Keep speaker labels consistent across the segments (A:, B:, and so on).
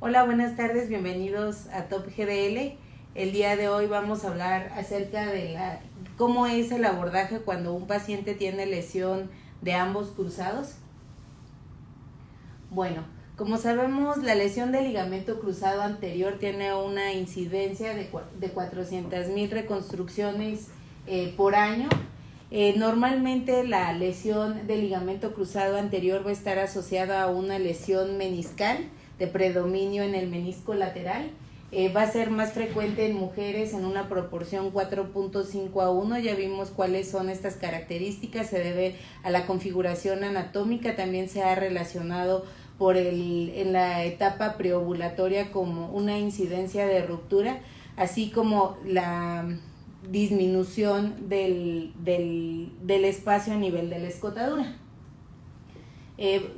A: Hola, buenas tardes, bienvenidos a Top GDL. El día de hoy vamos a hablar acerca de cómo es el abordaje cuando un paciente tiene lesión de ambos cruzados. Bueno, como sabemos, la lesión del ligamento cruzado anterior tiene una incidencia de 400,000 reconstrucciones por año. Normalmente la lesión del ligamento cruzado anterior va a estar asociada a una lesión meniscal de predominio en el menisco lateral. Va a ser más frecuente en mujeres en una proporción 4.5:1. Ya vimos cuáles son estas características, se debe a la configuración anatómica, también se ha relacionado en la etapa preovulatoria como una incidencia de ruptura, así como la disminución del espacio a nivel de la escotadura.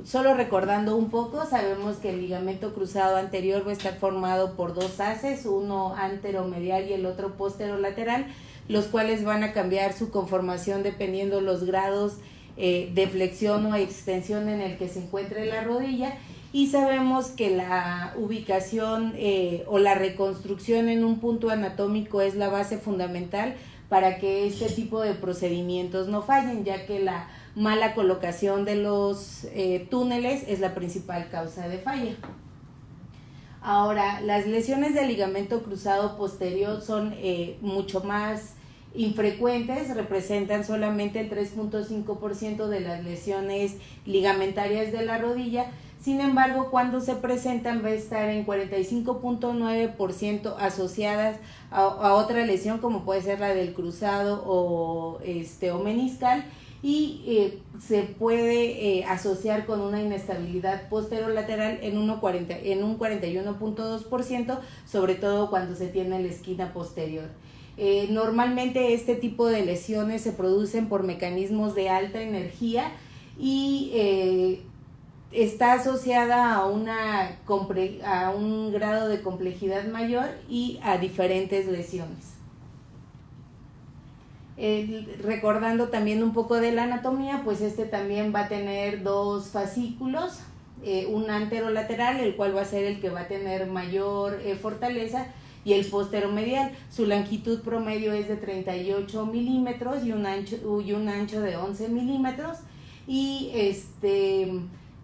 A: Solo recordando un poco, sabemos que el ligamento cruzado anterior va a estar formado por dos haces, uno anteromedial y el otro posterolateral, los cuales van a cambiar su conformación dependiendo los grados de flexión o extensión en el que se encuentre la rodilla, y sabemos que la ubicación o la reconstrucción en un punto anatómico es la base fundamental para que este tipo de procedimientos no fallen, ya que la mala colocación de los túneles es la principal causa de falla. Ahora, las lesiones del ligamento cruzado posterior son mucho más infrecuentes, representan solamente el 3.5% de las lesiones ligamentarias de la rodilla. Sin embargo, cuando se presentan va a estar en 45.9% asociadas a otra lesión, como puede ser la del cruzado o meniscal, y se puede asociar con una inestabilidad posterolateral en un 41.2%, sobre todo cuando se tiene la esquina posterior. Normalmente este tipo de lesiones se producen por mecanismos de alta energía y está asociada a un grado de complejidad mayor y a diferentes lesiones. Recordando también un poco de la anatomía, pues también va a tener dos fascículos, un anterolateral, el cual va a ser el que va a tener mayor fortaleza, y el posteromedial. Su longitud promedio es de 38 milímetros y un ancho de 11 milímetros, y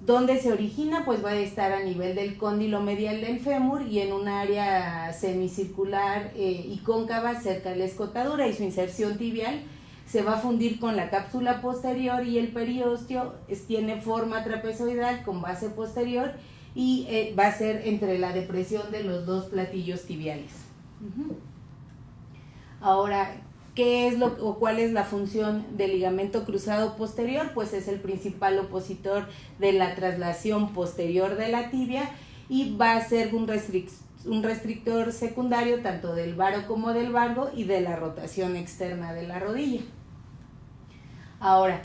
A: donde se origina, pues va a estar a nivel del cóndilo medial del fémur y en un área semicircular y cóncava cerca de la escotadura, y su inserción tibial se va a fundir con la cápsula posterior, y el periósteo tiene forma trapezoidal con base posterior y va a ser entre la depresión de los dos platillos tibiales. Ahora, ¿cuál es la función del ligamento cruzado posterior? Pues es el principal opositor de la traslación posterior de la tibia y va a ser un restrictor secundario tanto del varo como del valgo y de la rotación externa de la rodilla. Ahora,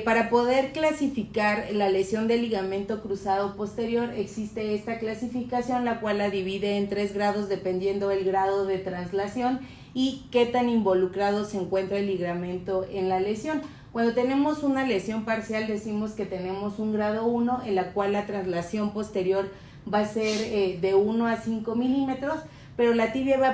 A: para poder clasificar la lesión del ligamento cruzado posterior, existe esta clasificación, la cual la divide en 3 grados dependiendo del grado de traslación y qué tan involucrado se encuentra el ligamento en la lesión. Cuando tenemos una lesión parcial, decimos que tenemos un grado 1, en la cual la traslación posterior va a ser de 1 a 5 milímetros, pero la tibia va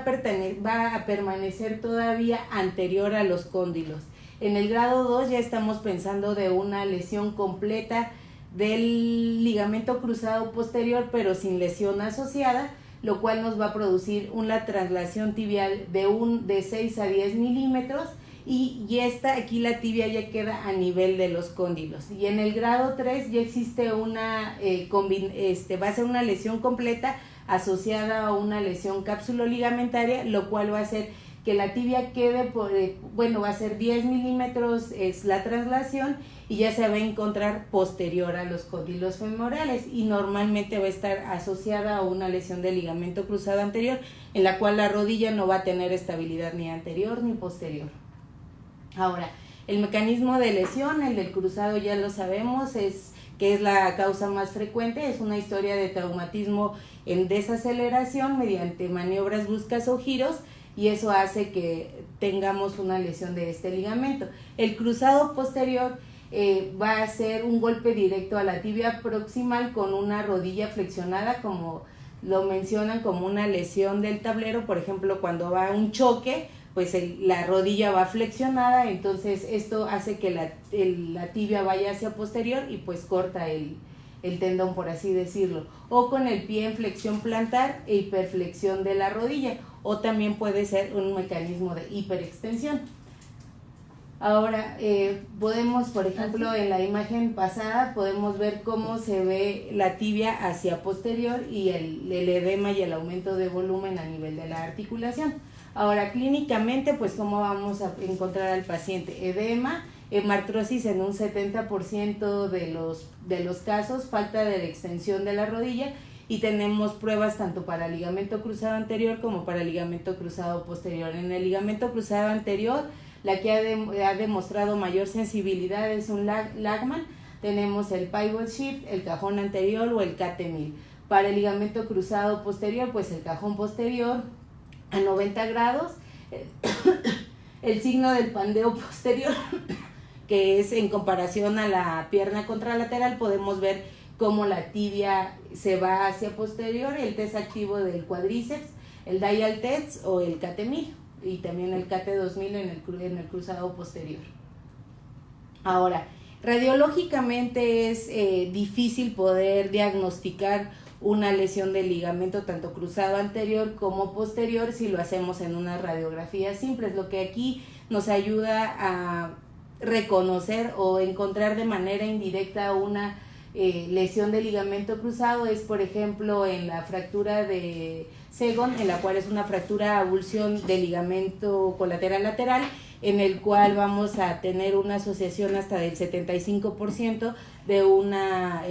A: a permanecer todavía anterior a los cóndilos. En el grado 2 ya estamos pensando de una lesión completa del ligamento cruzado posterior, pero sin lesión asociada, lo cual nos va a producir una traslación tibial de 6 a 10 milímetros, y aquí la tibia ya queda a nivel de los cóndilos. Y en el grado 3 ya existe va a ser una lesión completa asociada a una lesión cápsulo-ligamentaria, lo cual va a hacer que la tibia quede va a ser 10 milímetros es la traslación, y ya se va a encontrar posterior a los cóndilos femorales, y normalmente va a estar asociada a una lesión del ligamento cruzado anterior, en la cual la rodilla no va a tener estabilidad ni anterior ni posterior. Ahora, el mecanismo de lesión, el del cruzado ya lo sabemos, que es la causa más frecuente, es una historia de traumatismo en desaceleración mediante maniobras bruscas o giros, y eso hace que tengamos una lesión de este ligamento. El cruzado posterior va a ser un golpe directo a la tibia proximal con una rodilla flexionada, como lo mencionan como una lesión del tablero, por ejemplo, cuando va a un choque, pues la rodilla va flexionada, entonces esto hace que la tibia vaya hacia posterior y pues corta el tendón, por así decirlo. O con el pie en flexión plantar e hiperflexión de la rodilla, o también puede ser un mecanismo de hiperextensión. Ahora, podemos, por ejemplo, en la imagen pasada, podemos ver cómo se ve la tibia hacia posterior y el edema y el aumento de volumen a nivel de la articulación. Ahora, clínicamente, pues, ¿cómo vamos a encontrar al paciente? Edema, hemartrosis en un 70% de los casos, falta de la extensión de la rodilla, y tenemos pruebas tanto para ligamento cruzado anterior como para ligamento cruzado posterior. En el ligamento cruzado anterior, la que ha demostrado mayor sensibilidad es un Lachman. Tenemos el pivot shift, el cajón anterior o el KT1000. Para el ligamento cruzado posterior, pues el cajón posterior a 90 grados, el signo del pandeo posterior, que es en comparación a la pierna contralateral, podemos ver cómo la tibia se va hacia posterior, el test activo del cuádriceps, el dial test o el KT1000 y también el KT2000 en el cruzado posterior. Ahora, radiológicamente es difícil poder diagnosticar una lesión del ligamento tanto cruzado anterior como posterior si lo hacemos en una radiografía simple. Lo que aquí nos ayuda a reconocer o encontrar de manera indirecta una lesión del ligamento cruzado es, por ejemplo, en la fractura de Segon, en la cual es una fractura avulsión del ligamento colateral lateral, en el cual vamos a tener una asociación hasta del 75% de una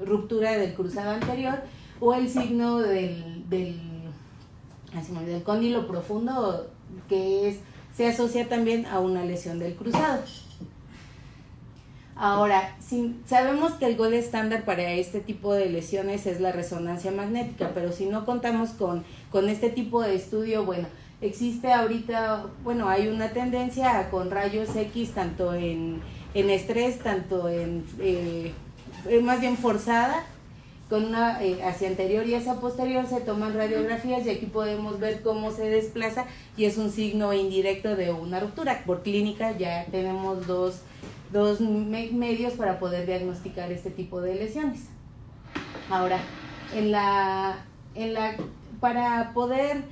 A: ruptura del cruzado anterior, o el signo del cóndilo profundo, que se asocia también a una lesión del cruzado. Ahora, sabemos que el gold estándar para este tipo de lesiones es la resonancia magnética, pero si no contamos con este tipo de estudio, bueno, existe ahorita, bueno, hay una tendencia con rayos X tanto en estrés, tanto más bien forzada, con una hacia anterior y hacia posterior se toman radiografías y aquí podemos ver cómo se desplaza y es un signo indirecto de una ruptura. Por clínica ya tenemos dos medios para poder diagnosticar este tipo de lesiones. Ahora, para poder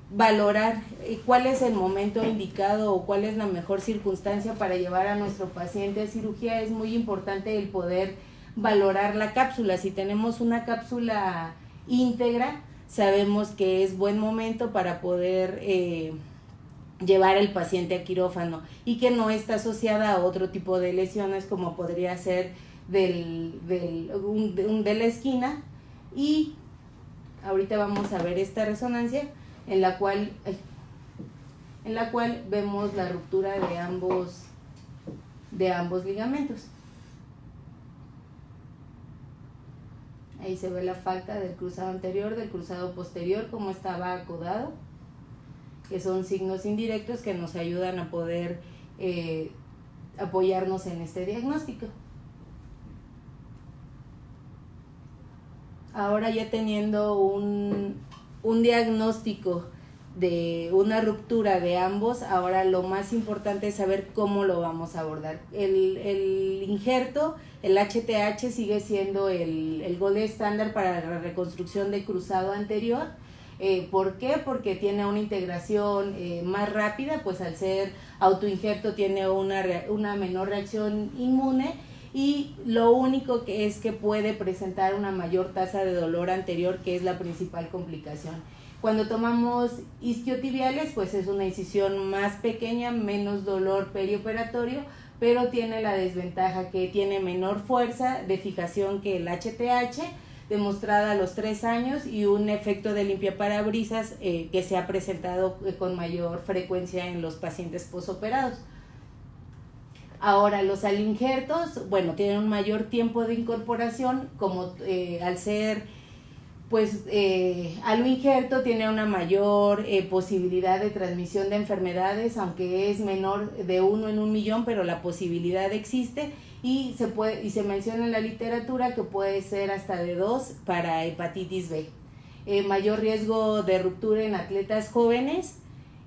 A: valorar cuál es el momento indicado o cuál es la mejor circunstancia para llevar a nuestro paciente a cirugía, es muy importante el poder valorar la cápsula. Si tenemos una cápsula íntegra, sabemos que es buen momento para poder llevar al paciente a quirófano y que no está asociada a otro tipo de lesiones como podría ser de la esquina. Y ahorita vamos a ver esta resonancia en la cual vemos la ruptura de ambos ligamentos. Ahí se ve la falta del cruzado anterior, del cruzado posterior, cómo estaba acodado, que son signos indirectos que nos ayudan a poder apoyarnos en este diagnóstico. Ahora, ya teniendo un diagnóstico de una ruptura de ambos, ahora lo más importante es saber cómo lo vamos a abordar. El injerto, el HTH, sigue siendo el gold estándar para la reconstrucción de cruzado anterior. ¿Por qué? Porque tiene una integración más rápida, pues al ser autoinjerto tiene una menor reacción inmune, y lo único que es que puede presentar una mayor tasa de dolor anterior, que es la principal complicación. Cuando tomamos isquiotibiales, pues es una incisión más pequeña, menos dolor perioperatorio, pero tiene la desventaja que tiene menor fuerza de fijación que el HTH, demostrada a los 3 años, y un efecto de limpiaparabrisas que se ha presentado con mayor frecuencia en los pacientes posoperados. Ahora, los alinjertos, bueno, tienen un mayor tiempo de incorporación, como al ser aloinjerto tiene una mayor posibilidad de transmisión de enfermedades, aunque es menor de 1 en 1 millón, pero la posibilidad existe, y se menciona en la literatura que puede ser hasta de 2 para hepatitis B. Mayor riesgo de ruptura en atletas jóvenes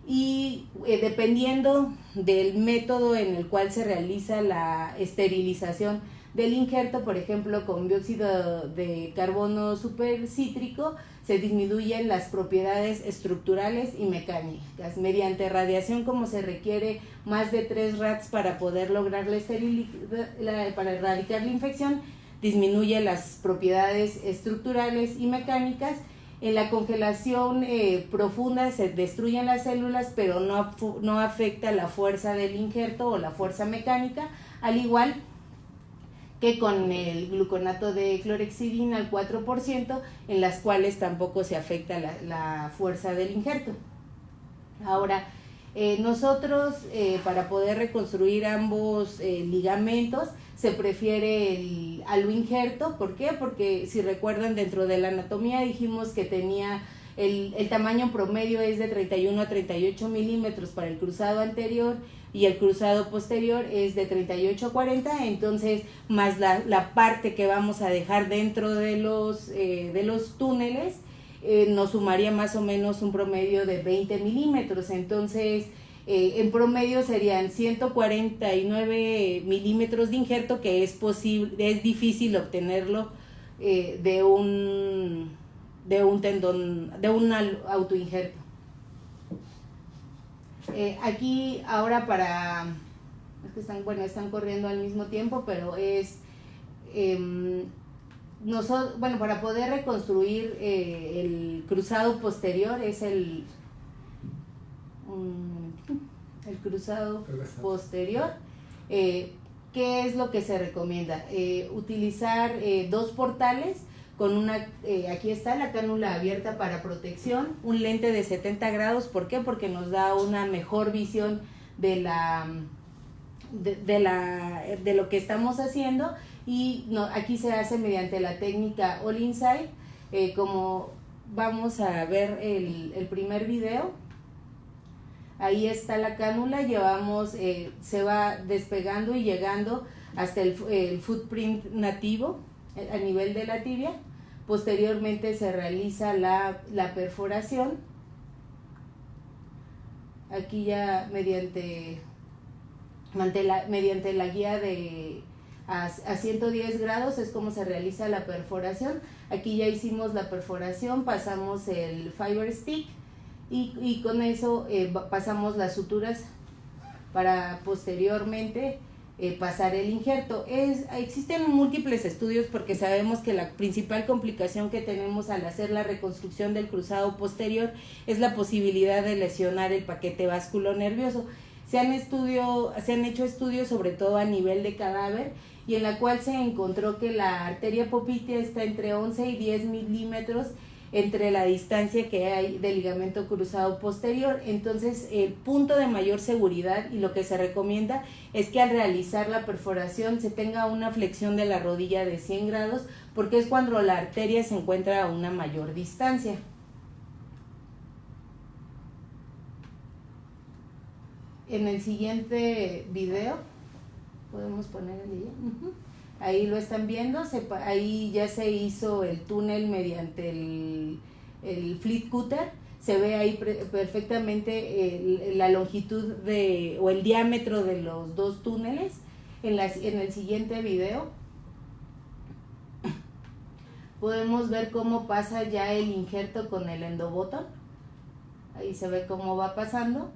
A: y dependiendo del método en el cual se realiza la esterilización del injerto, por ejemplo con dióxido de carbono supercítrico, se disminuyen las propiedades estructurales y mecánicas. Mediante radiación, como se requiere más de 3 rads para poder lograr para erradicar la infección, disminuye las propiedades estructurales y mecánicas. En la congelación profunda se destruyen las células, pero no afecta la fuerza del injerto o la fuerza mecánica, al igual que con el gluconato de clorhexidina al 4%, en las cuales tampoco se afecta la fuerza del injerto. Ahora, nosotros para poder reconstruir ambos ligamentos se prefiere el aloinjerto. ¿Por qué? Porque si recuerdan, dentro de la anatomía dijimos que tenía el tamaño promedio es de 31 a 38 milímetros para el cruzado anterior y el cruzado posterior es de 38 a 40, entonces más la parte que vamos a dejar dentro de los túneles nos sumaría más o menos un promedio de 20 milímetros. Entonces en promedio serían 149 milímetros de injerto, que es difícil obtenerlo de un tendón, de un autoinjerto. Aquí ahora están corriendo al mismo tiempo, pero para poder reconstruir el cruzado posterior es el cruzado posterior. ¿Qué es lo que se recomienda? Utilizar 2 portales con aquí está la cánula abierta para protección, un lente de 70 grados. ¿Por qué? Porque nos da una mejor visión de lo que estamos haciendo, y aquí se hace mediante la técnica All Inside. Como vamos a ver el primer video, ahí está la cánula, se va despegando y llegando hasta el footprint nativo a nivel de la tibia. Posteriormente se realiza la perforación. Aquí ya mediante la guía a 110 grados es como se realiza la perforación. Aquí ya hicimos la perforación, pasamos el fiber stick y con eso pasamos las suturas para posteriormente pasar el injerto. Existen múltiples estudios, porque sabemos que la principal complicación que tenemos al hacer la reconstrucción del cruzado posterior es la posibilidad de lesionar el paquete vasculonervioso. Se han hecho estudios sobre todo a nivel de cadáver, y en la cual se encontró que la arteria poplitea está entre 11 y 10 milímetros entre la distancia que hay del ligamento cruzado posterior. Entonces el punto de mayor seguridad y lo que se recomienda es que al realizar la perforación se tenga una flexión de la rodilla de 100 grados, porque es cuando la arteria se encuentra a una mayor distancia. En el siguiente video podemos poner el video. Ahí lo están viendo, ahí ya se hizo el túnel mediante el fleet cutter. Se ve ahí perfectamente la longitud o el diámetro de los 2 túneles. En el siguiente video podemos ver cómo pasa ya el injerto con el endobottom. Ahí se ve cómo va pasando.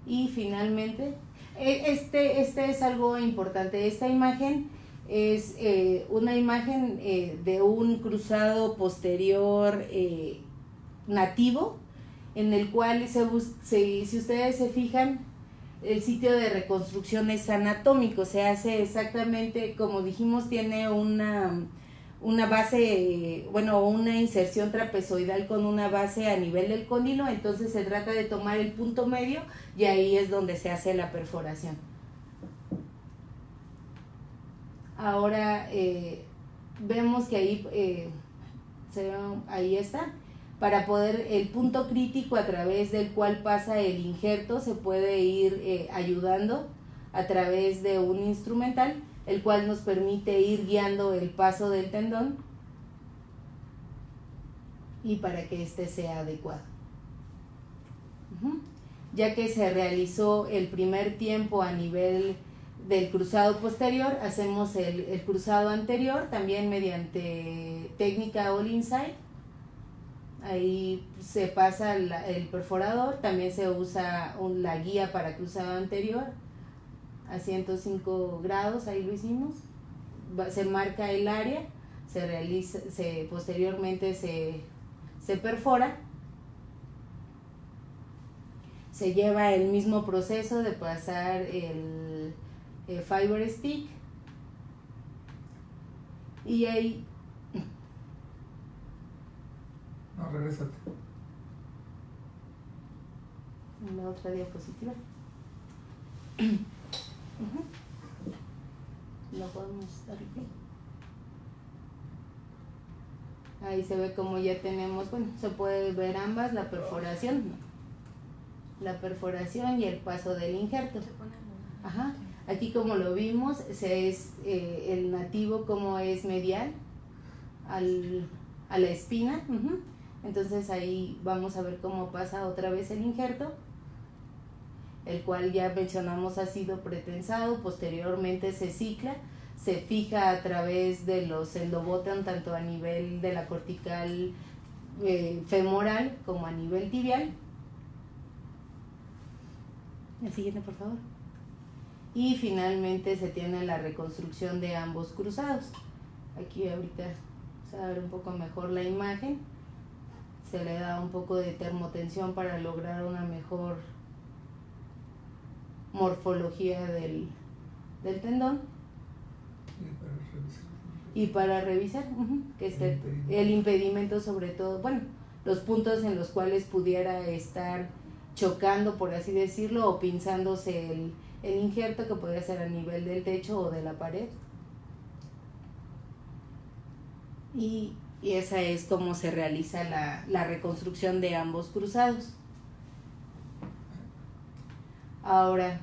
A: Y finalmente, este es algo importante. Esta imagen es una imagen de un cruzado posterior nativo, en el cual si ustedes se fijan, el sitio de reconstrucción es anatómico. Se hace exactamente como dijimos, tiene una base, una inserción trapezoidal con una base a nivel del cóndilo. Entonces se trata de tomar el punto medio y ahí es donde se hace la perforación. Ahora vemos que ahí está. Para poder, el punto crítico a través del cual pasa el injerto, se puede ir ayudando a través de un instrumental, el cual nos permite ir guiando el paso del tendón y para que éste sea adecuado. Ya que se realizó el primer tiempo a nivel del cruzado posterior, hacemos el cruzado anterior también mediante técnica All Inside. Ahí se pasa el perforador, también se usa la guía para cruzado anterior a 105 grados, ahí lo hicimos. Se marca el área, se realiza, posteriormente se perfora. Se lleva el mismo proceso de pasar el fiber stick y ahí
B: regrésate.
A: La otra diapositiva. Lo podemos dar aquí. Ahí se ve como ya tenemos, bueno, se puede ver ambas, la perforación y el paso del injerto. Ajá. Aquí como lo vimos, el nativo como es medial a la espina. Entonces ahí vamos a ver cómo pasa otra vez el injerto, el cual ya mencionamos ha sido pretensado, posteriormente se cicla, se fija a través de los endoboton tanto a nivel de la cortical femoral como a nivel tibial. El siguiente, por favor. Y finalmente se tiene la reconstrucción de ambos cruzados. Aquí ahorita se va a ver un poco mejor la imagen. Se le da un poco de termotensión para lograr una mejor morfología del tendón. Y para revisar que esté el impedimento, sobre todo, bueno, los puntos en los cuales pudiera estar chocando, por así decirlo, o pinzándose el injerto, que podría ser a nivel del techo o de la pared. Y esa es como se realiza la reconstrucción de ambos cruzados. Ahora,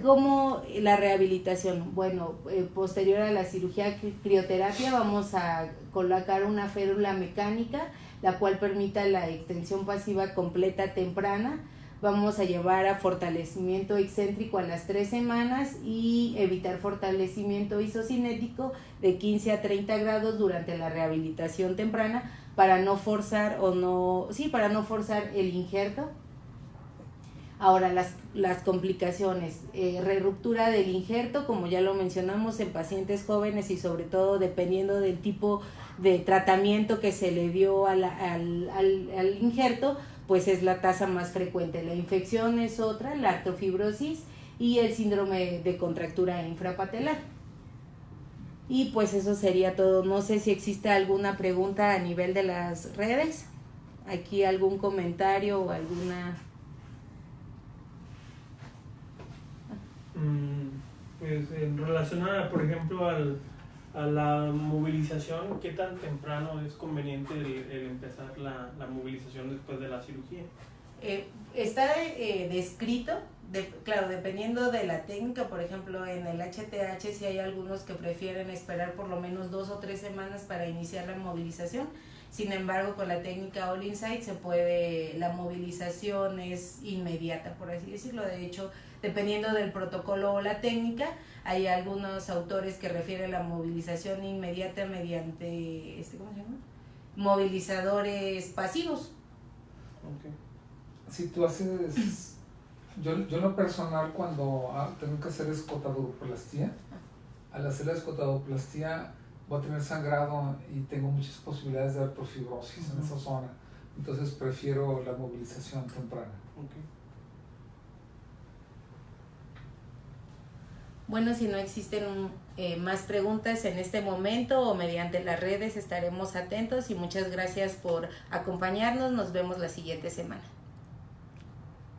A: ¿cómo la rehabilitación? Bueno, posterior a la cirugía crioterapia vamos a colocar una férula mecánica, la cual permita la extensión pasiva completa temprana. Vamos a llevar a fortalecimiento excéntrico a las 3 semanas y evitar fortalecimiento isocinético de 15 a 30 grados durante la rehabilitación temprana para no forzar el injerto. Ahora, las complicaciones, reruptura del injerto, como ya lo mencionamos, en pacientes jóvenes y sobre todo dependiendo del tipo de tratamiento que se le dio al injerto, pues es la tasa más frecuente. La infección es otra, la artrofibrosis y el síndrome de contractura infrapatelar. Y pues eso sería todo. No sé si existe alguna pregunta a nivel de las redes. Aquí algún comentario o alguna...
C: Pues en relación a, por ejemplo, a la movilización, ¿qué tan temprano es conveniente el empezar la movilización después de la cirugía?
A: Está descrito, claro, dependiendo de la técnica. Por ejemplo, en el HTH sí hay algunos que prefieren esperar por lo menos 2 o 3 semanas para iniciar la movilización. Sin embargo, con la técnica All Inside la movilización es inmediata, por así decirlo. De hecho, dependiendo del protocolo o la técnica, hay algunos autores que refieren la movilización inmediata mediante, ¿cómo se llama? Movilizadores pasivos.
C: Okay.
B: Si tú haces, yo en lo personal, cuando tengo que hacer escotadoplastia, al hacer la escotadoplastia voy a tener sangrado y tengo muchas posibilidades de artrofibrosis en esa zona. Entonces prefiero la movilización temprana.
C: Okay.
A: Bueno, si no existen más preguntas en este momento o mediante las redes estaremos atentos y muchas gracias por acompañarnos. Nos vemos la siguiente semana.